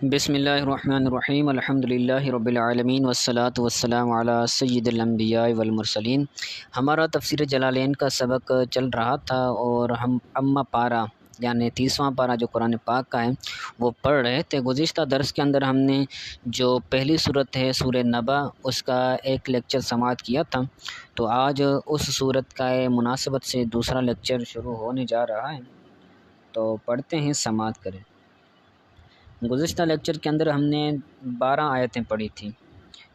بسم اللہ الرحمن الرحیم الحمدللہ رب العالمین والصلاة والسلام علی سید الانبیاء والمرسلین۔ ہمارا تفسیر جلالین کا سبق چل رہا تھا اور ہم اما پارہ یعنی 30واں پارہ جو قرآن پاک کا ہے وہ پڑھ رہے تھے۔ گزشتہ درس کے اندر ہم نے جو پہلی صورت ہے سورہ نبا اس کا ایک لیکچر سماعت کیا تھا، تو آج اس صورت کا مناسبت سے دوسرا لیکچر شروع ہونے جا رہا ہے، تو پڑھتے ہیں، سماعت کریں۔ گزشتہ لیکچر کے اندر ہم نے 12 آیتیں پڑھی تھیں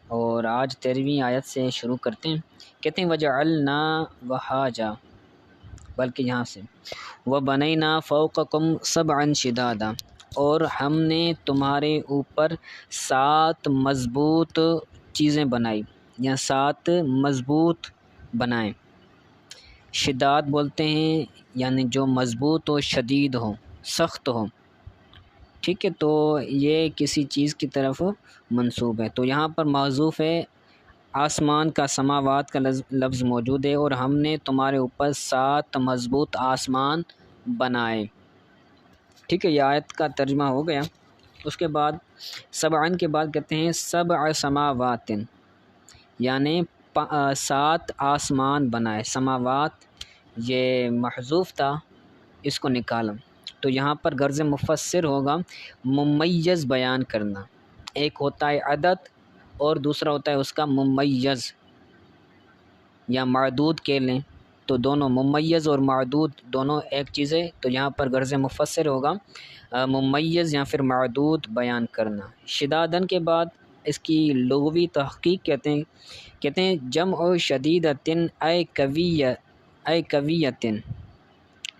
اور آج 13ویں آیت سے شروع کرتے ہیں۔ کہتے ہیں وَجَعَلْنَا وَحَاجًا، بلکہ یہاں سے وَبَنَيْنَا فَوْقَكُمْ سَبْعًا شِدَادًا، اور ہم نے تمہارے اوپر 7 مضبوط چیزیں بنائی یا 7 مضبوط بنائیں۔ شداد بولتے ہیں یعنی جو مضبوط ہو، شدید ہو، سخت ہو، ٹھیک ہے، تو یہ کسی چیز کی طرف منسوب ہے، تو یہاں پر معذوف ہے، آسمان کا، سماوات کا لفظ موجود ہے، اور ہم نے تمہارے اوپر 7 مضبوط آسمان بنائے، ٹھیک ہے۔ یہ آیت کا ترجمہ ہو گیا۔ اس کے بعد سبعن کے بعد کہتے ہیں 7 سماوات، یعنی 7 آسمان بنائے۔ سماوات یہ محذوف تھا، اس کو نکالا، تو یہاں پر غرض مفسر ہوگا ممیز بیان کرنا۔ ایک ہوتا ہے عدد اور دوسرا ہوتا ہے اس کا ممیز یا معدود کہہ لیں، تو دونوں ممیز اور معدود دونوں ایک چیز ہے، تو یہاں پر غرض مفسر ہوگا ممیز یا پھر معدود بیان کرنا۔ شدادن کے بعد اس کی لغوی تحقیق کہتے ہیں جمع شدیدتن اے قویتن،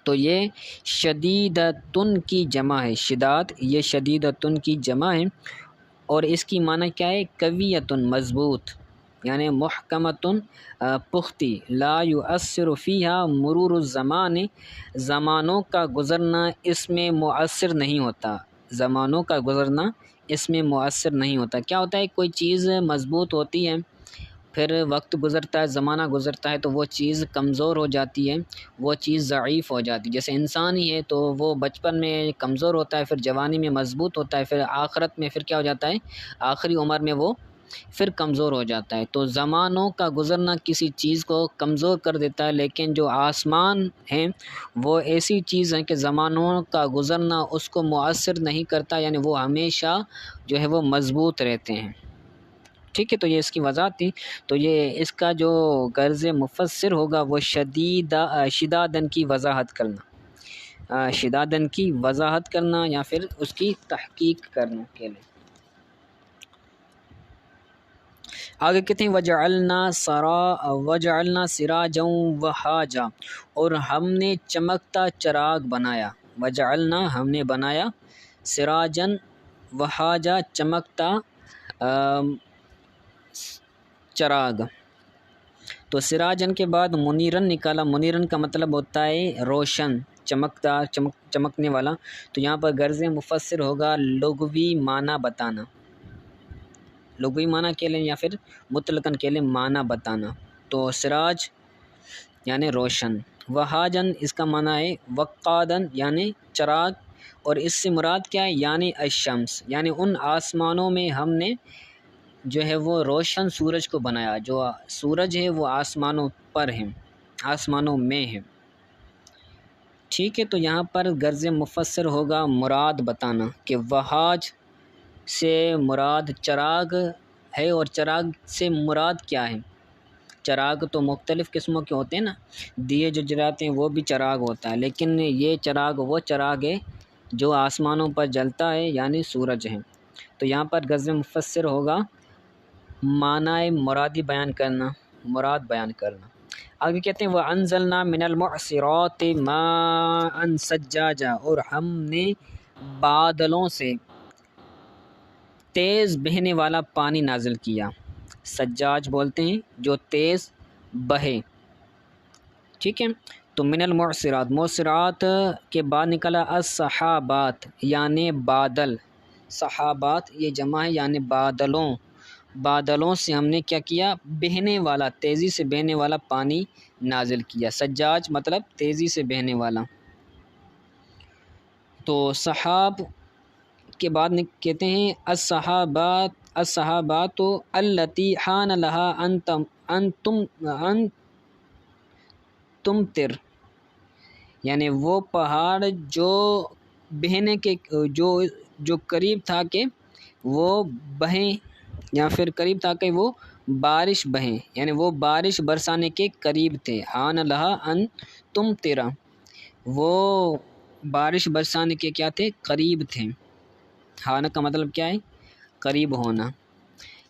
تو یہ شدیدتن کی جمع ہے، شداد یہ شدیدتن کی جمع ہے، اور اس کی معنی کیا ہے؟ قویتن مضبوط، یعنی محکمتن پختی، لا یؤثر فیہا مرور الزمان، زمانوں کا گزرنا اس میں مؤثر نہیں ہوتا، زمانوں کا گزرنا اس میں مؤثر نہیں ہوتا۔ کیا ہوتا ہے؟ کوئی چیز مضبوط ہوتی ہے، پھر وقت گزرتا ہے، زمانہ گزرتا ہے، تو وہ چیز کمزور ہو جاتی ہے، وہ چیز ضعیف ہو جاتی ہے۔ جیسے انسان ہی ہے تو وہ بچپن میں کمزور ہوتا ہے، پھر جوانی میں مضبوط ہوتا ہے، پھر آخرت میں پھر کیا ہو جاتا ہے؟ آخری عمر میں وہ پھر کمزور ہو جاتا ہے۔ تو زمانوں کا گزرنا کسی چیز کو کمزور کر دیتا ہے، لیکن جو آسمان ہیں وہ ایسی چیز ہیں کہ زمانوں کا گزرنا اس کو مؤثر نہیں کرتا، یعنی وہ ہمیشہ جو ہے وہ مضبوط رہتے ہیں، ٹھیک ہے۔ تو یہ اس کی وضاحت تھی۔ تو یہ اس کا جو غرض مفسر ہوگا وہ شدادن کی وضاحت کرنا، شدادن کی وضاحت کرنا یا پھر اس کی تحقیق کرنے کے لیے۔ آگے کہتے ہیں وجعلنا سراجا وہاجا، اور ہم نے چمکتا چراغ بنایا۔ وجعلنا ہم نے بنایا، سراجن وہاجا چمکتا چراغ، تو سراجن کے بعد منیرن نکالا۔ منیرن کا مطلب ہوتا ہے روشن، چمکدار، چمکنے والا، تو یہاں پر غرض مفسر ہوگا لغوی معنی بتانا، لغوی معنی کہہ لیں یا پھر مطلقاً کہہ لیں معنی بتانا۔ تو سراج یعنی روشن، وہاجن اس کا معنی ہے وقادن یعنی چراغ، اور اس سے مراد کیا ہے؟ یعنی الشمس، یعنی ان آسمانوں میں ہم نے جو ہے وہ روشن سورج کو بنایا۔ جو سورج ہے وہ آسمانوں پر ہے، آسمانوں میں ہے، ٹھیک ہے۔ تو یہاں پر غرض مفسر ہوگا مراد بتانا کہ وہاج سے مراد چراغ ہے، اور چراغ سے مراد کیا ہے؟ چراغ تو مختلف قسموں کے ہوتے ہیں نا، دیے جو جلاتے ہیں وہ بھی چراغ ہوتا ہے، لیکن یہ چراغ وہ چراغ ہے جو آسمانوں پر جلتا ہے، یعنی سورج ہے۔ تو یہاں پر غرض مفسر ہوگا معنی مرادی بیان کرنا، مراد بیان کرنا۔ آگے کہتے ہیں وَأَنزَلْنَا مِنَ الْمُعْصِرَاتِ مَاءً ثَجَّاجًا، اور ہم نے بادلوں سے تیز بہنے والا پانی نازل کیا۔ سجاج بولتے ہیں جو تیز بہے، ٹھیک ہے۔ تو من المعصرات، معصرات کے بعد نکلا السحابات یعنی بادل، صحابات یہ جمع ہے یعنی بادلوں، بادلوں سے ہم نے کیا کیا؟ بہنے والا، تیزی سے بہنے والا پانی نازل کیا۔ سجاج مطلب تیزی سے بہنے والا۔ تو سحاب کے بعد کہتے ہیں الصحابات التی حان لہا ان تمطر، یعنی وہ پہاڑ جو بہنے کے جو قریب تھا کہ وہ بہیں، یا پھر قریب تھا کہ وہ بارش بہیں، یعنی وہ بارش برسانے کے قریب تھے۔ حان لہا ان تمطر، وہ بارش برسانے کے کیا تھے؟ قریب تھے۔ حان کا مطلب کیا ہے؟ قریب ہونا۔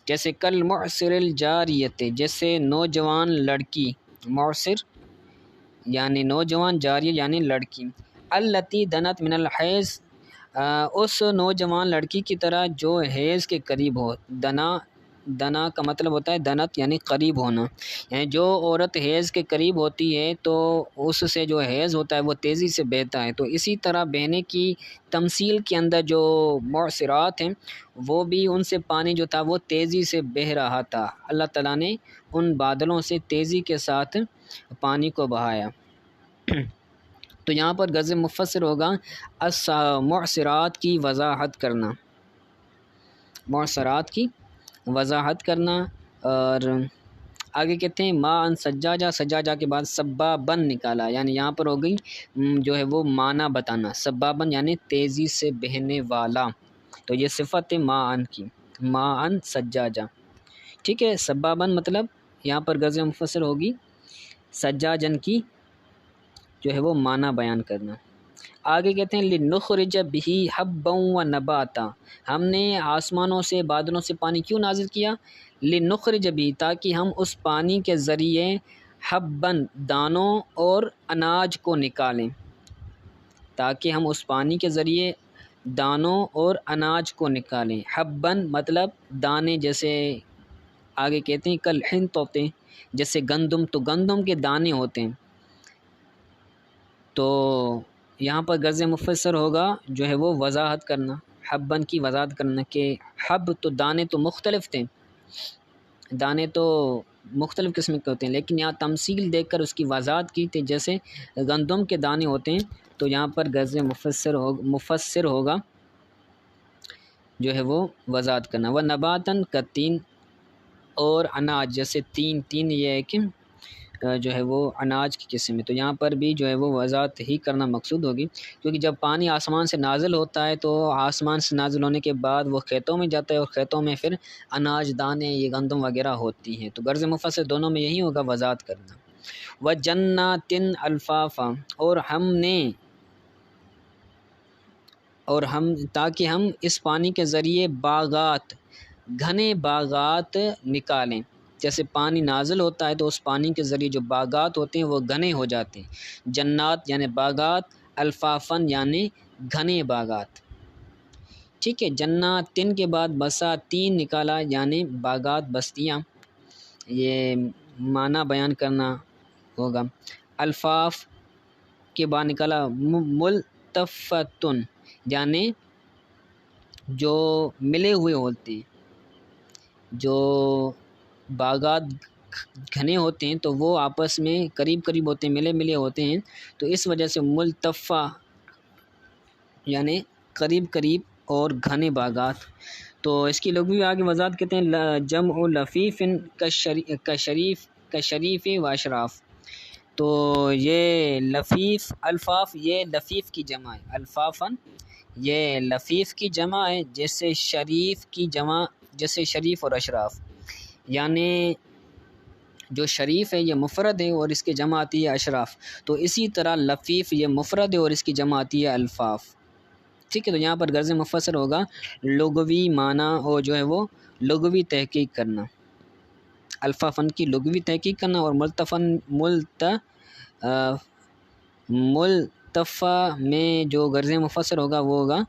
جیسے کل معصر الجاریت، جیسے نوجوان لڑکی، معصر یعنی نوجوان، جاریہ یعنی لڑکی، التی دنت من الحیض، اس نوجوان لڑکی کی طرح جو حیض کے قریب ہو۔ دنا کا مطلب ہوتا ہے دنت یعنی قریب ہونا، یعنی جو عورت حیض کے قریب ہوتی ہے تو اس سے جو حیض ہوتا ہے وہ تیزی سے بہتا ہے۔ تو اسی طرح بہنے کی تمثیل کے اندر جو معصرات ہیں وہ بھی ان سے پانی جو تھا وہ تیزی سے بہہ رہا تھا۔ اللہ تعالیٰ نے ان بادلوں سے تیزی کے ساتھ پانی کو بہایا۔ تو یہاں پر غرض مفسر ہوگا معصرات کی وضاحت کرنا، معصرات کی وضاحت کرنا۔ اور آگے کہتے ہیں ما ان سجاجہ، سجاجہ کے بعد سبابن نکالا، یعنی یہاں پر ہو گئی جو ہے وہ معنی بتانا، سبابن یعنی تیزی سے بہنے والا۔ تو یہ صفت ہے ما ان کی، ما ان سجاجہ، ٹھیک ہے۔ سبابن مطلب یہاں پر غرض مفسر ہوگی سجاجن کی جو ہے وہ معنی بیان کرنا۔ آگے کہتے ہیں لنخرج بہ حبا و نباتا، ہم نے آسمانوں سے بادلوں سے پانی کیوں نازل کیا؟ لنخرج بہ، تاکہ ہم اس پانی کے ذریعے حبن دانوں اور اناج کو نکالیں، تاکہ ہم اس پانی کے ذریعے دانوں اور اناج کو نکالیں۔ حبن مطلب دانے، جیسے آگے کہتے ہیں کل حنط ہوتے ہیں، جیسے گندم، تو گندم کے دانے ہوتے ہیں۔ تو یہاں پر غرض مفسر ہوگا جو ہے وہ وضاحت کرنا، حبن کی وضاحت کرنا کہ حب تو دانے تو مختلف تھے، دانے تو مختلف قسم کے ہوتے ہیں، لیکن یہاں تمثیل دیکھ کر اس کی وضاحت کی تھی، جیسے گندم کے دانے ہوتے ہیں، تو یہاں پر غرض مفسر ہوگا جو ہے وہ وضاحت کرنا۔ وہ نباتن کا تین، اور اناج، جیسے تین یہ ہے کہ جو ہے وہ اناج کی قسم ہے، تو یہاں پر بھی جو ہے وہ وضاحت ہی کرنا مقصود ہوگی، کیونکہ جب پانی آسمان سے نازل ہوتا ہے تو آسمان سے نازل ہونے کے بعد وہ کھیتوں میں جاتا ہے، اور کھیتوں میں پھر اناج دانے، یہ گندم وغیرہ ہوتی ہیں۔ تو غرض مفسر دونوں میں یہی ہوگا وضاحت کرنا۔ وَجَنَّاتٍ الْفَافًا، اور ہم تاکہ ہم اس پانی کے ذریعے باغات، گھنے باغات نکالیں، جیسے پانی نازل ہوتا ہے تو اس پانی کے ذریعے جو باغات ہوتے ہیں وہ گھنے ہو جاتے ہیں۔ جنات یعنی باغات، الفافن یعنی گھنے باغات، ٹھیک ہے۔ جنات تن کے بعد بساتین نکالا، یعنی باغات، بستیاں، یہ معنی بیان کرنا ہوگا۔ الفاف کے بعد نکالا ملتفتن، یعنی جو ملے ہوئے ہوتے ہیں، جو باغات گھنے ہوتے ہیں تو وہ آپس میں قریب ہوتے ہیں، ملے ہوتے ہیں، تو اس وجہ سے ملتفہ یعنی قریب اور گھنے باغات۔ تو اس کی لغوی آگے وضاحت کہتے ہیں جمع لفیف کشریف و اشراف، تو یہ لفیف، الفاف یہ لفیف کی جمع ہے، الفافن یہ لفیف کی جمع ہے، جیسے شریف کی جمع، جیسے شریف اور اشراف، یعنی جو شریف ہے یہ مفرد ہے اور اس کی جمع آتی ہے اشراف، تو اسی طرح لفیف یہ مفرد ہے اور اس کی جمع آتی ہے الفاف، ٹھیک ہے۔ تو یہاں پر غرض مفسر ہوگا لغوی معنی اور جو ہے وہ لغوی تحقیق کرنا، الفافن کی لغوی تحقیق کرنا، اور ملتفہ میں جو غرض مفسر ہوگا وہ ہوگا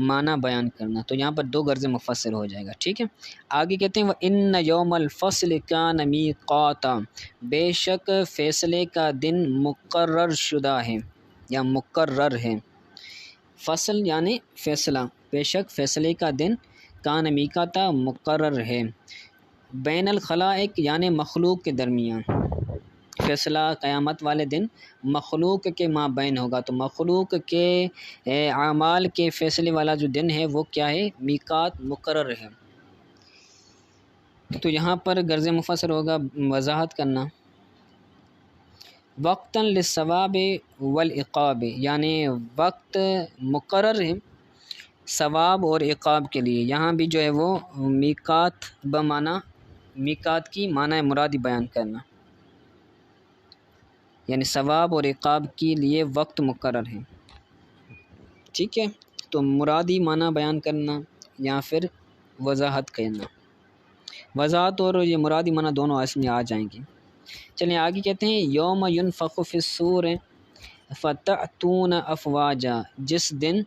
معنی بیان کرنا۔ تو یہاں پر دو غرض مفسر ہو جائے گا، ٹھیک ہے۔ آگے کہتے ہیں وَإِنَّ يَوْمَ الْفَصْلِ كَانَ مِيقَاتًا، بے شک فیصلے کا دن مقرر شدہ ہے یا مقرر ہے۔ فصل یعنی فیصلہ، بے شک فیصلے کا دن کان میقاتا مقرر ہے۔ بین الخلائق یعنی مخلوق کے درمیان، فیصلہ قیامت والے دن مخلوق کے مابین ہوگا، تو مخلوق کے اعمال کے فیصلے والا جو دن ہے وہ کیا ہے؟ میقات مقرر ہے۔ تو یہاں پر غرض مفسر ہوگا وضاحت کرنا، وقتاً للثواب والعقاب، یعنی وقت مقرر ہے ثواب اور عقاب کے لیے۔ یہاں بھی جو ہے وہ میقات بمعنی میقات کی معنی مرادی بیان کرنا، یعنی ثواب اور عقاب کے لیے وقت مقرر ہے، ٹھیک ہے۔ تو مرادی معنی بیان کرنا یا پھر وضاحت کرنا، وضاحت اور یہ مرادی معنی دونوں اس میں آ جائیں گے۔ چلیں آگے کہتے ہیں یوم ینفخ فی الصور فتأتون افواجا، جس دن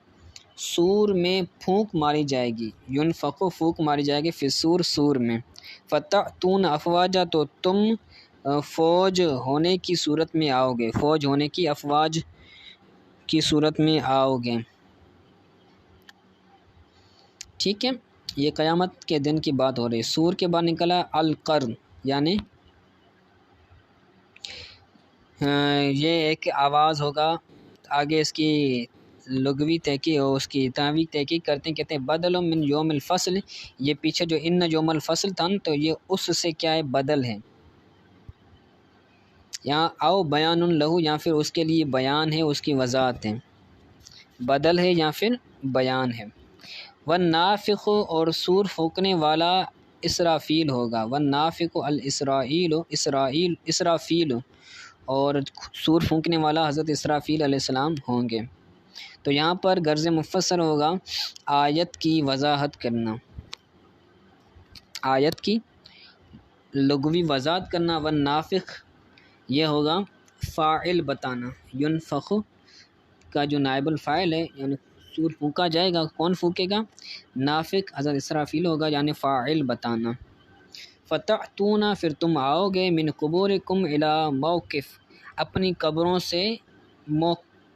سور میں پھونک ماری جائے گی، ینفخ پھونک ماری جائے گی، فی الصور سور میں، فتأتون افواجا تو تم فوج ہونے کی صورت میں آؤ گے، فوج ہونے کی افواج کی صورت میں آؤ گے، ٹھیک ہے۔ یہ قیامت کے دن کی بات ہو رہی ہے۔ سور کے بعد نکلا القرن، یعنی یہ ایک آواز ہوگا۔ آگے اس کی لغوی تحقیق اور اس کی تعویل تحقیق کرتے ہیں، کہتے ہیں بدل من یوم الفصل، یہ پیچھے جو ان یوم الفصل تھا تو یہ اس سے کیا ہے؟ بدل ہے، یہاں او بیان لہو، یا پھر اس کے لیے بیان ہے، اس کی وضاحت ہے، بدل ہے یا پھر بیان ہے۔ والنافخ، اور سور پھونکنے والا اسرافیل ہوگا، والنافخ اسرافیل، اور سور پھونکنے والا حضرت اسرافیل علیہ السلام ہوں گے۔ تو یہاں پر غرض مفسر ہوگا آیت کی وضاحت کرنا، آیت کی لغوی وضاحت کرنا، والنافخ یہ ہوگا فاعل بتانا، ینفخ کا جو نائب الفاعل ہے، یعنی سور پھونکا جائے گا، کون پھونکے گا؟ نافخ حضرت اسرافیل ہوگا، یعنی فاعل بتانا۔ فتأتون، پھر تم آؤ گے، من قبورکم الی موقف، اپنی قبروں سے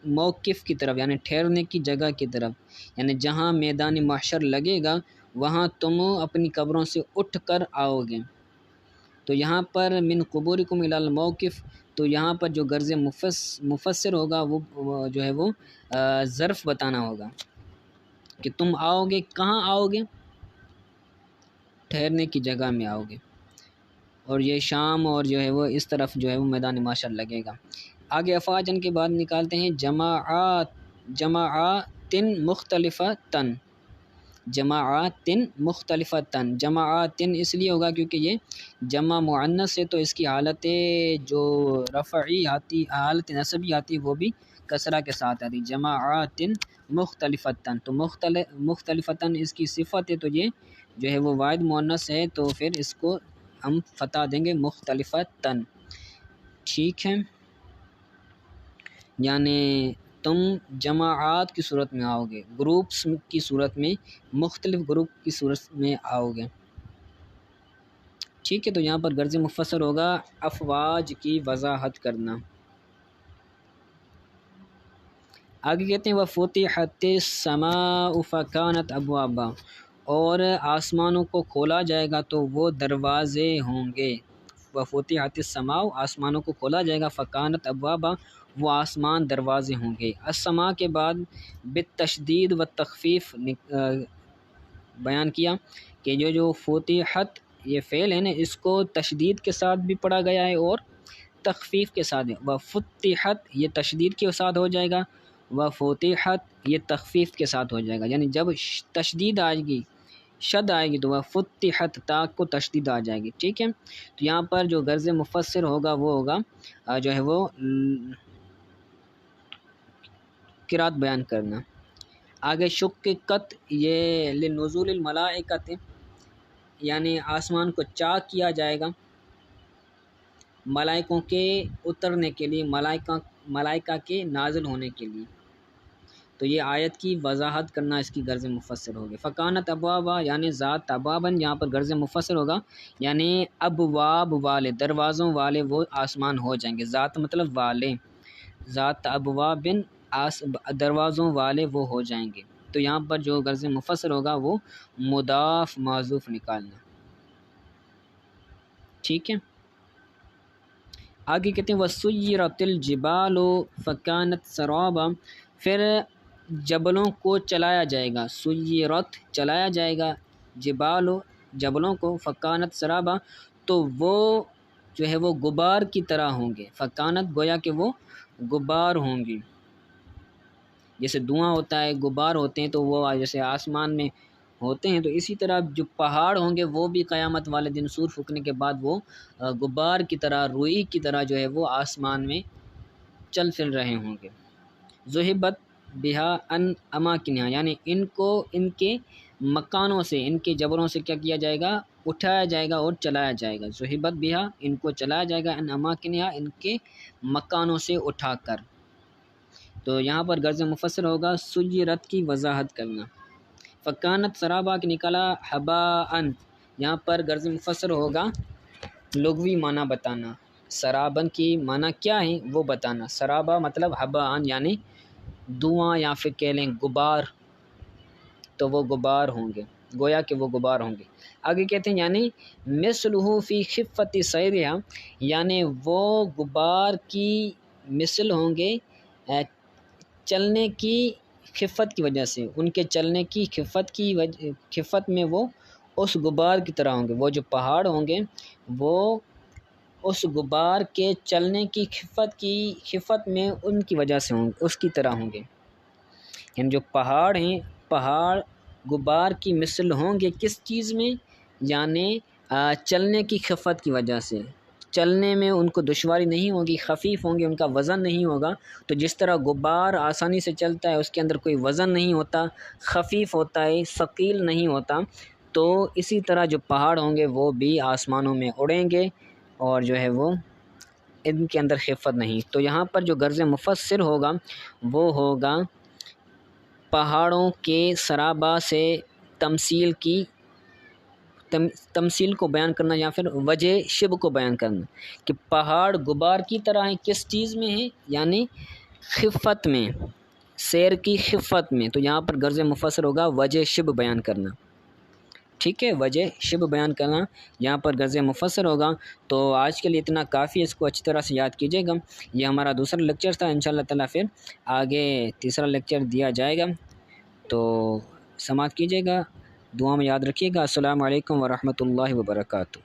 موقف کی طرف، یعنی ٹھہرنے کی جگہ کی طرف، یعنی جہاں میدان محشر لگے گا وہاں تم اپنی قبروں سے اٹھ کر آؤ گے۔ تو یہاں پر من قبورکم الی الموقف، تو یہاں پر جو غرض مفسر ہوگا وہ جو ہے وہ ظرف بتانا ہوگا کہ تم آؤ گے، کہاں آؤ گے؟ ٹھہرنے کی جگہ میں آؤ گے، اور یہ شام اور جو ہے وہ اس طرف جو ہے وہ میدان محشر لگے گا۔ آگے افواجن کے بعد نکالتے ہیں جماعات مختلفتن، جماعات مختلفتن، جماعات اس لیے ہوگا کیونکہ یہ جمع مؤنث ہے، تو اس کی حالت جو رفعی آتی، حالت نصبی آتی وہ بھی کسرہ کے ساتھ آتی، جماعات مختلفتن، تو مختلفتن اس کی صفت ہے، تو یہ جو ہے وہ واحد مؤنث ہے، تو پھر اس کو ہم فتح دیں گے مختلفتن، ٹھیک ہے۔ یعنی تم جماعات کی صورت میں آؤ گے، گروپس کی صورت میں، مختلف گروپ کی صورت میں آؤ گے، ٹھیک ہے۔ تو یہاں پر غرض مفسر ہوگا افواج کی وضاحت کرنا۔ آگے کہتے ہیں وَفُتِحَتِ السَّمَاءُ فَكَانَتْ أَبْوَابًا، اور آسمانوں کو کھولا جائے گا تو وہ دروازے ہوں گے، وَفُتِحَتِ السَّمَاءُ، آسمانوں کو کھولا جائے گا، فَكَانَتْ أَبْوَابًا، وہ آسمان دروازے ہوں گے۔ السماء کے بعد بالتشدید والتخفیف بیان کیا کہ جو فتحت یہ فعل ہے نا، اس کو تشدید کے ساتھ بھی پڑھا گیا ہے اور تخفیف کے ساتھ، وفتحت یہ تشدید کے ساتھ ہو جائے گا، وفتحت یہ تخفیف کے ساتھ ہو جائے گا، یعنی جب تشدید آئے گی، شد آئے گی تو وفتحت تا کو تشدید آ جائے گی، ٹھیک ہے۔ تو یہاں پر جو غرض مفسر ہوگا وہ ہوگا جو ہے وہ قرات بیان کرنا۔ آگے شقت، یہ لنزول الملائکۃ، یعنی آسمان کو چاک کیا جائے گا ملائکوں کے اترنے کے لیے، ملائکہ کے نازل ہونے کے لیے، تو یہ آیت کی وضاحت کرنا اس کی غرض مفسر ہوگی۔ فکانت ابوابا، یعنی ذات ابابن، یہاں پر غرض مفسر ہوگا یعنی ابواب والے، دروازوں والے وہ آسمان ہو جائیں گے، ذات مطلب والے، ذات ابوابن دروازوں والے وہ ہو جائیں گے۔ تو یہاں پر جو غرض مفسر ہوگا وہ مضاف معذوف نکالنا، ٹھیک ہے۔ آگے کہتے ہیں وَسُيِّرَتِ الْجِبَالُ فَكَانَتْ سَرَابًا، پھر جبلوں کو چلایا جائے گا، سُيِّرَت چلایا جائے گا، جبال جبلوں کو، فَكَانَتْ سَرَابًا تو وہ جو ہے وہ غبار کی طرح ہوں گے، فَكَانَتْ گویا کہ وہ غبار ہوں گی، جیسے دھواں ہوتا ہے غبار ہوتے ہیں تو وہ جیسے آسمان میں ہوتے ہیں، تو اسی طرح جو پہاڑ ہوں گے وہ بھی قیامت والے دن سور پھونکنے کے بعد وہ غبار کی طرح، روئی کی طرح جو ہے وہ آسمان میں چل پھر رہے ہوں گے۔ ذُہِبَتْ بِهَا عَنْ أَمَاكِنِهَا، یعنی ان کو ان کے مکانوں سے، ان کے جبروں سے کیا کیا جائے گا، اٹھایا جائے گا اور چلایا جائے گا۔ ذُہِبَتْ بِهَا ان کو چلایا جائے گا، عَنْ أَمَاكِنِهَا ان کے مکانوں سے اٹھا کر۔ تو یہاں پر غرض مفسر ہوگا سُيِّرَت کی وضاحت کرنا، فَكَانَتْ سَرَابًا کہ نکلا حباءً، یہاں پر غرض مفسر ہوگا لغوی معنی بتانا، سرابن کی معنی کیا ہے وہ بتانا، سرابا مطلب حباءً یعنی دھواں یا پھر کہہ لیں غبار، تو وہ غبار ہوں گے، گویا کہ وہ غبار ہوں گے۔ آگے کہتے ہیں یعنی مثلہ فی خفۃ سیرہا، یعنی وہ غبار کی مثل ہوں گے چلنے کی خفت کی وجہ سے، ان کے چلنے کی خفت میں وہ اس غبار کی طرح ہوں گے، وہ جو پہاڑ ہوں گے وہ اس غبار کے چلنے کی خفت میں ان کی وجہ سے ہوں گے، اس کی طرح ہوں گے، یعنی جو پہاڑ ہیں، پہاڑ غبار کی مثل ہوں گے کس چیز میں، یعنی چلنے کی خفت کی وجہ سے، چلنے میں ان کو دشواری نہیں ہوگی، خفیف ہوں گے، ان کا وزن نہیں ہوگا، تو جس طرح غبار آسانی سے چلتا ہے، اس کے اندر کوئی وزن نہیں ہوتا، خفیف ہوتا ہے، ثقیل نہیں ہوتا، تو اسی طرح جو پہاڑ ہوں گے وہ بھی آسمانوں میں اڑیں گے اور جو ہے وہ ان کے اندر خفت نہیں۔ تو یہاں پر جو غرض مفسر ہوگا وہ ہوگا پہاڑوں کے سرابا سے تمثیل کو بیان کرنا، یا پھر وجہ شبہ کو بیان کرنا کہ پہاڑ غبار کی طرح ہیں کس چیز میں ہیں، یعنی خفت میں، سیر کی خفت میں، تو یہاں پر غرض مفسر ہوگا وجہ شبہ بیان کرنا، ٹھیک ہے، وجہ شبہ بیان کرنا یہاں پر غرض مفسر ہوگا۔ تو آج کے لیے اتنا کافی ہے، اس کو اچھی طرح سے یاد کیجیے گا۔ یہ ہمارا دوسرا لیکچر تھا، انشاءاللہ تعالیٰ پھر آگے تیسرا لیکچر دیا جائے گا، تو سماعت کیجیے گا، دعا میں یاد رکھیے گا۔ السلام علیکم ورحمۃ اللہ وبرکاتہ۔